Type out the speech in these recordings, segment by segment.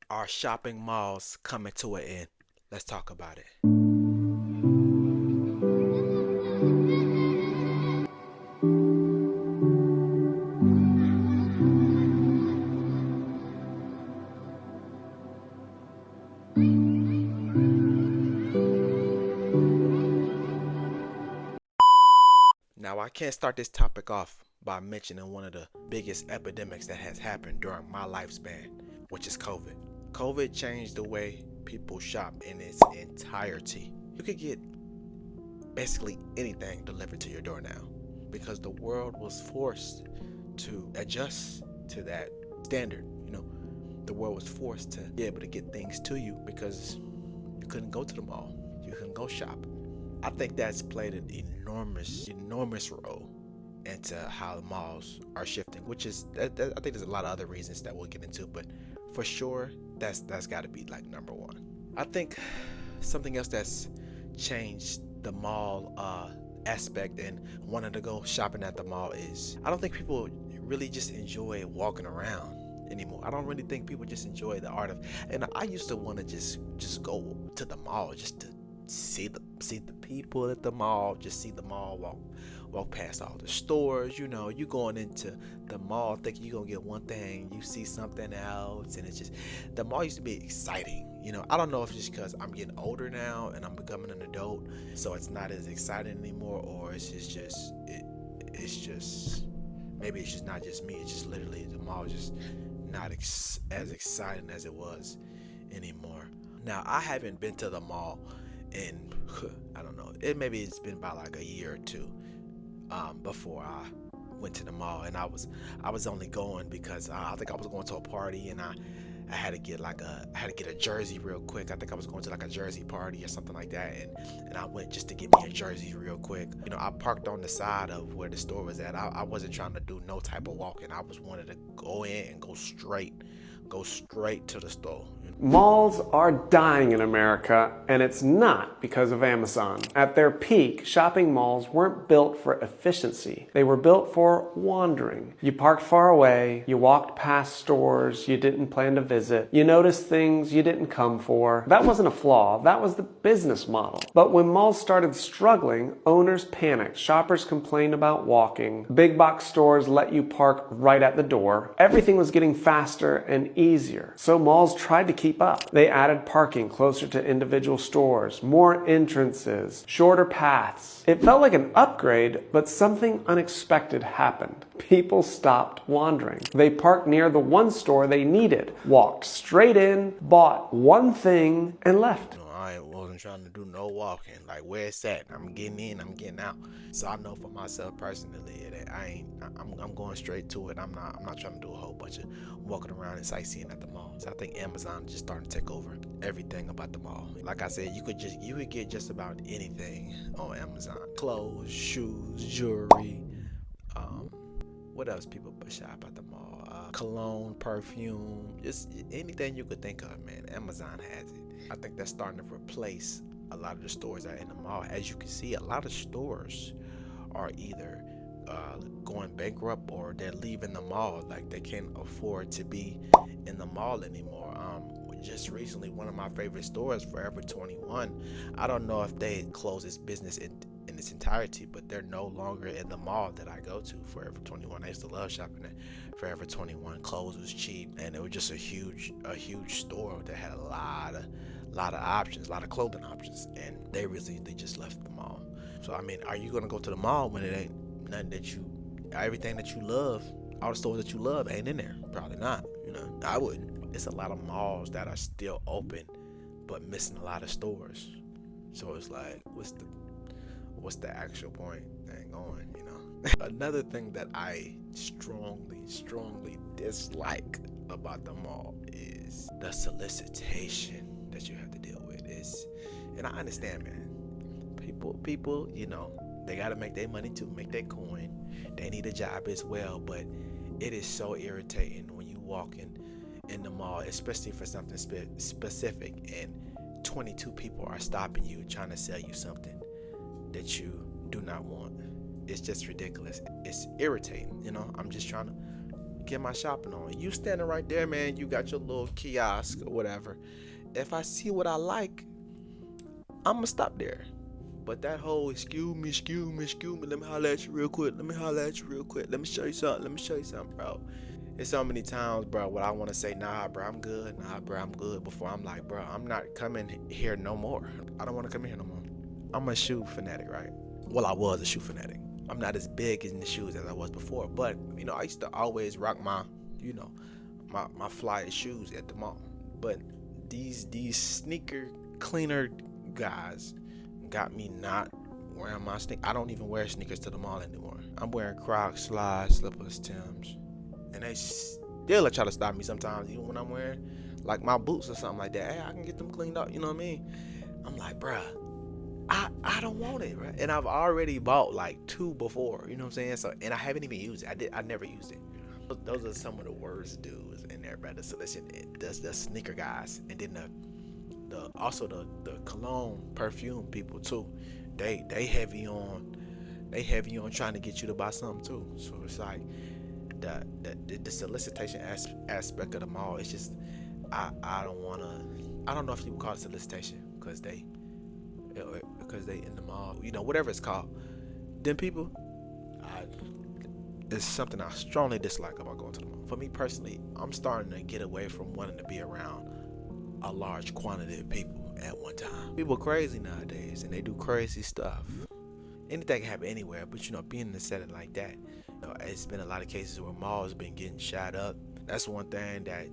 Are shopping malls coming to an end? Let's talk about it. Now, I can't start this topic off by mentioning one of the biggest epidemics that has happened during my lifespan, which is COVID. COVID changed the way people shop in its entirety. You could get basically anything delivered to your door now because the world was forced to adjust to that standard. The world was forced to be able to get things to you because you couldn't go to the mall, you couldn't go shop. I think that's played an enormous role into how the malls are shifting, which is I think there's a lot of other reasons that we'll get into, but for sure that's got to be like number one. I think something else that's changed the mall aspect and wanting to go shopping at the mall is I don't think people really just enjoy walking around anymore. I don't really think people just enjoy the art of, and I used to want to just go to the mall just to see the people at the mall, just see the mall, walk past all the stores. You going into the mall thinking you're gonna get one thing, you see something else, and it's just, the mall used to be exciting. I don't know if it's just because I'm getting older now and I'm becoming an adult, so it's not as exciting anymore, or it's just maybe it's just not just me. It's just literally the mall is just not as exciting as it was anymore. Now, I haven't been to the mall in I don't know. It's been about like a year or two before I went to the mall, and I was only going because I think I was going to a party, and I had to get a jersey real quick. I think I was going to like a jersey party or something like that, and I went just to get me a jersey real quick. I parked on the side of where the store was at. I wasn't trying to do no type of walking. I was wanted to go in and go straight to the store. Malls are dying in America, and it's not because of Amazon. At their peak, shopping malls weren't built for efficiency. They were built for wandering. You parked far away, you walked past stores you didn't plan to visit, you noticed things you didn't come for. That wasn't a flaw, that was the business model. But when malls started struggling, owners panicked. Shoppers complained about walking. Big box stores let you park right at the door. Everything was getting faster and easier. So malls tried to keep up. They added parking closer to individual stores, more entrances, shorter paths. It felt like an upgrade, but something unexpected happened. People stopped wandering. They parked near the one store they needed, walked straight in, bought one thing, and left. I wasn't trying to do no walking. Like, where it's at, I'm getting in, I'm getting out. So I know for myself personally that I'm going straight to it. I'm not trying to do a whole bunch of walking around and sightseeing at the mall. So I think Amazon is just starting to take over everything about the mall. Like I said, you could get just about anything on Amazon. Clothes, shoes, jewelry, um, what else people shop at the mall? Cologne, perfume, just anything you could think of, man. Amazon has it. I think that's starting to replace a lot of the stores that are in the mall. As you can see, a lot of stores are either going bankrupt or they're leaving the mall. Like, they can't afford to be in the mall anymore. Just recently, one of my favorite stores, Forever 21, I don't know if they closed its business in its entirety, but they're no longer in the mall that I go to. Forever 21, I used to love shopping at Forever 21. Clothes was cheap, and it was just a huge store that had a lot of options, a lot of clothing options, and they recently just left the mall. So I mean, are you gonna go to the mall when it ain't nothing everything that you love, all the stores that you love ain't in there? Probably not. I wouldn't. It's a lot of malls that are still open, but missing a lot of stores. So it's like, what's the actual point? Ain't going. Another thing that I strongly dislike about the mall is the solicitation that you have to deal with. And I understand, man. People, they gotta make their money too, make their coin. They need a job as well, but it is so irritating when you walk in the mall, especially for something specific, and 22 people are stopping you trying to sell you something that you do not want. It's just ridiculous. It's irritating. I'm just trying to get my shopping on. You standing right there, man, you got your little kiosk or whatever. If I see what I like, I'm gonna stop there. But that whole excuse me, let me holler at you real quick, let me show you something, bro. It's so many times, bro, what I want to say, nah, bro, I'm good, before I'm like, bro, I'm not coming here no more. I don't want to come here no more. I'm a shoe fanatic, right? Well, I was a shoe fanatic. I'm not as big in the shoes as I was before, but, I used to always rock my flyest shoes at the mall. But these sneaker cleaner guys got me not wearing my sneakers. I don't even wear sneakers to the mall anymore. I'm wearing Crocs, slides, slippers, Timbs. And they still try to stop me sometimes, even when I'm wearing like my boots or something like that. Hey, I can get them cleaned up, you know what I mean? I'm like, bruh, I don't want it, right? And I've already bought like 2 before, you know what I'm saying? So, and I haven't even used it. I never used it. Those are some of the worst dudes in there, brother. So listen, the sneaker guys, and then the cologne perfume people too. They heavy on trying to get you to buy something too. So it's like the solicitation aspect of the mall. It's just I don't know if you would call it solicitation because they in the mall, whatever it's called. Them people, it's something I strongly dislike about going to the mall. For me personally, I'm starting to get away from wanting to be around a large quantity of people at one time. People crazy nowadays, and they do crazy stuff. Anything can happen anywhere, but being in a setting like that, it's been a lot of cases where malls been getting shot up. That's one thing that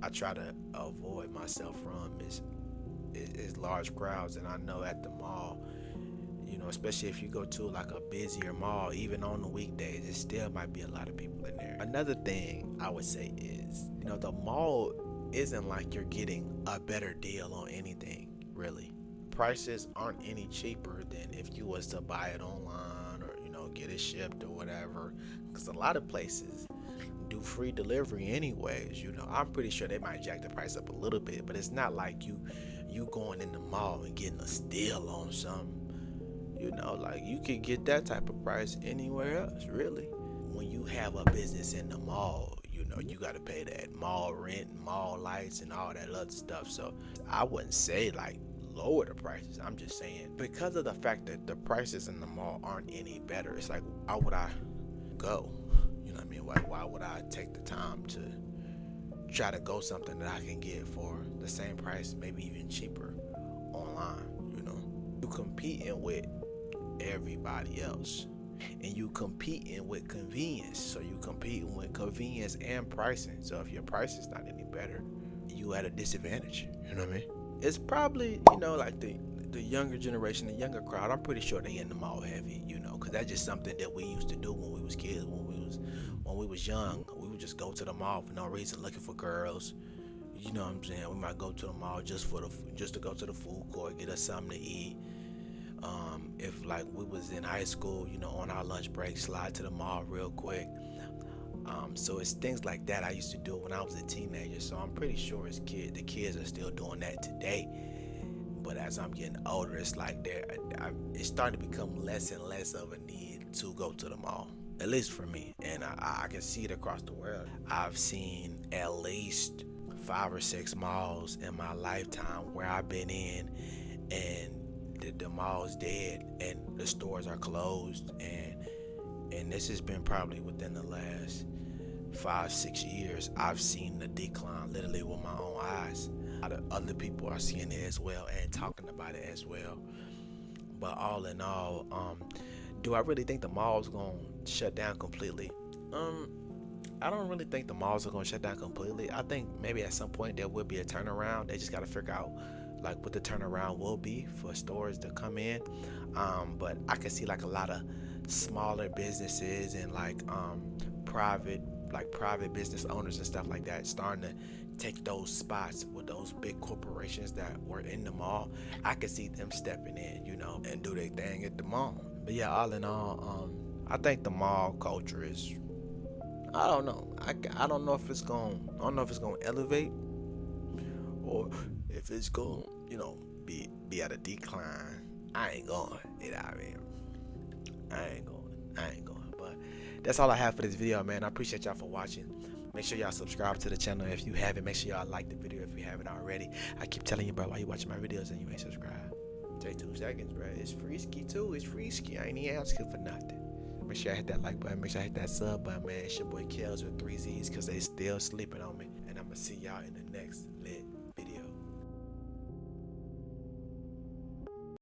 I try to avoid myself from is large crowds. And I know at the mall, especially if you go to like a busier mall, even on the weekdays, it still might be a lot of people in there. Another thing I would say is, the mall isn't like you're getting a better deal on anything, really. Prices aren't any cheaper than if you was to buy it online or, get it shipped or whatever. Because a lot of places do free delivery anyways, I'm pretty sure they might jack the price up a little bit, but it's not like you going in the mall and getting a steal on something. Like you could get that type of price anywhere else, really. When you have a business in the mall, you got to pay that mall rent, mall lights, and all that other stuff. So I wouldn't say like lower the prices. I'm just saying because of the fact that the prices in the mall aren't any better, it's like, why would I go? You know what I mean? Why would I take the time to try to go something that I can get for the same price, maybe even cheaper online? You competing with everybody else, and you competing with convenience. So you competing with convenience and pricing. So if your price is not any better, you at a disadvantage. You know what I mean? It's probably like the younger generation, the younger crowd. I'm pretty sure they in the mall heavy. Because that's just something that we used to do when we was kids. When we was young, we would just go to the mall for no reason, looking for girls. You know what I'm saying? We might go to the mall just to go to the food court, get us something to eat. If like we was in high school, on our lunch break, slide to the mall real quick. So it's things like that I used to do when I was a teenager. So I'm pretty sure the kids are still doing that today. But as I'm getting older, it's like it's starting to become less and less of a need to go to the mall. At least for me, and I can see it across the world. I've seen at least 5 or 6 malls in my lifetime where I've been in, and the mall's dead and the stores are closed, and this has been probably within the last 5-6 years. I've seen the decline literally with my own eyes. A lot of other people are seeing it as well and talking about it as well. But all in all, do I really think the mall's gonna shut down completely? I don't really think the malls are gonna shut down completely. I think maybe at some point there will be a turnaround. They just gotta figure out like what the turnaround will be for stores to come in. But I can see like a lot of smaller businesses and like private business owners and stuff like that starting to take those spots with those big corporations that were in the mall. I could see them stepping in, and do their thing at the mall. But yeah, all in all, I think the mall culture is, I don't know. I don't know if it's gonna elevate or if it's gonna, be at a decline. I ain't going. I ain't going. But that's all I have for this video, man. I appreciate y'all for watching. Make sure y'all subscribe to the channel if you haven't. Make sure y'all like the video if you haven't already. I keep telling you, bro, why you watching my videos and you ain't subscribed? Take 2 seconds, bro. It's free ski too. It's free ski. I ain't even asking for nothing. Make sure I hit that like button. Make sure I hit that sub button, man. It's your boy Kels with 3 Z's because they still sleeping on me. And I'm going to see y'all in the next lit